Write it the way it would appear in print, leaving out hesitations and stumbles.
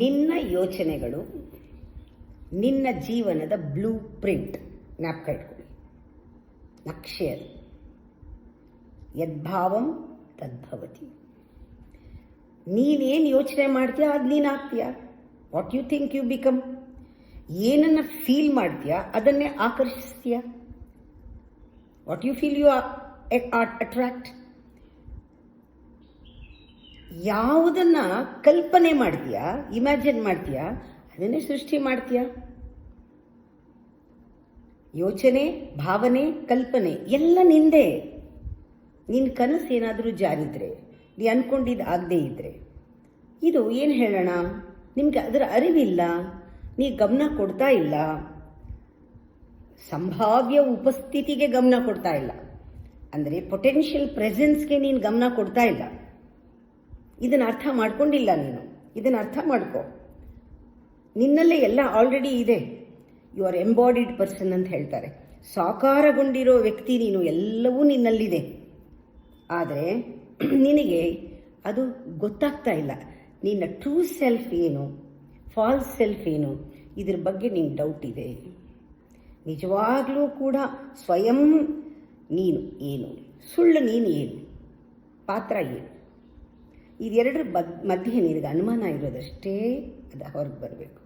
ನಿನ್ನ ಯೋಚನೆಗಳು ನಿನ್ನ ಜೀವನದ ಬ್ಲೂ ಪ್ರಿಂಟ್. ಜ್ಞಾಪಕ ಇಟ್ಕೊಳ್ಳಿ, ನಕ್ಷೆ ಅದು. ಯದ್ಭಾವಂ ತದ್ಭವತಿ. ನೀನೇನು ಯೋಚನೆ ಮಾಡ್ತೀಯ ಅದು ನೀನು ಆಗ್ತೀಯ. What you think you become. ಏನನ್ನು ಫೀಲ್ ಮಾಡ್ತೀಯ ಅದನ್ನೇ ಆಕರ್ಷಿಸ್ತೀಯ. What you feel you attract. ಯಾವುದನ್ನ ಕಲ್ಪನೆ ಮಾಡ್ತೀಯ, ಇಮ್ಯಾಜಿನ್ ಮಾಡ್ತೀಯ, ಅದನ್ನೇ ಸೃಷ್ಟಿ ಮಾಡ್ತೀಯ. ಯೋಚನೆ, ಭಾವನೆ, ಕಲ್ಪನೆ ಎಲ್ಲ ನಿಂದೆ. ನಿನ್ನ ಕನಸು ಏನಾದರೂ ಜಾರಿದ್ರೆ, ನೀ ಅನ್ಕೊಂಡಿದ್ದು ಆಗದೇ ಇದ್ರೆ, ಇದು ಏನು ಹೇಳೋಣ, ನಿಮ್ಗೆ ಅದರ ಅರಿವಿಲ್ಲ, ನೀ ಗಮನ ಕೊಡ್ತಾ ಇಲ್ಲ, ಸಂಭಾವ್ಯ ಉಪಸ್ಥಿತಿಗೆ ಗಮನ ಕೊಡ್ತಾ ಇಲ್ಲ, ಅಂದರೆ ಪೊಟೆನ್ಷಿಯಲ್ ಪ್ರೆಸೆನ್ಸ್ಗೆ ನೀನು ಗಮನ ಕೊಡ್ತಾ ಇಲ್ಲ. ಇದನ್ನು ಅರ್ಥ ಮಾಡ್ಕೊಂಡಿಲ್ಲ ನೀನು. ಇದನ್ನು ಅರ್ಥ ಮಾಡ್ಕೊ. ನಿನ್ನಲ್ಲೇ ಎಲ್ಲ ಆಲ್ರೆಡಿ ಇದೆ. ಯು ಆರ್ ಎಂಬಾಡಿಡ್ ಪರ್ಸನ್ ಅಂತ ಹೇಳ್ತಾರೆ. ಸಾಕಾರಗೊಂಡಿರೋ ವ್ಯಕ್ತಿ ನೀನು, ಎಲ್ಲವೂ ನಿನ್ನಲ್ಲಿದೆ. ಆದರೆ ನಿನಗೆ ಅದು ಗೊತ್ತಾಗ್ತಾ ಇಲ್ಲ. ನಿನ್ನ ಟ್ರೂ ಸೆಲ್ಫ್ ಏನು, ಫಾಲ್ಸ್ ಸೆಲ್ಫ್ ಏನು, ಇದ್ರ ಬಗ್ಗೆ ನಿನ್ನ ಡೌಟ್ ಇದೆ. ನಿಜವಾಗ್ಲೂ ಕೂಡ ಸ್ವಯಂ ನೀನು ಏನು, ಸುಳ್ಳು ನೀನು ಏನು, ಪಾತ್ರ ಏನು, ಇದೆರಡರ ಮಧ್ಯೆ ನಿನಗೆ ಅನುಮಾನ ಇರೋದಷ್ಟೇ ಅದು ಹೊರಗೆ ಬರಬೇಕು.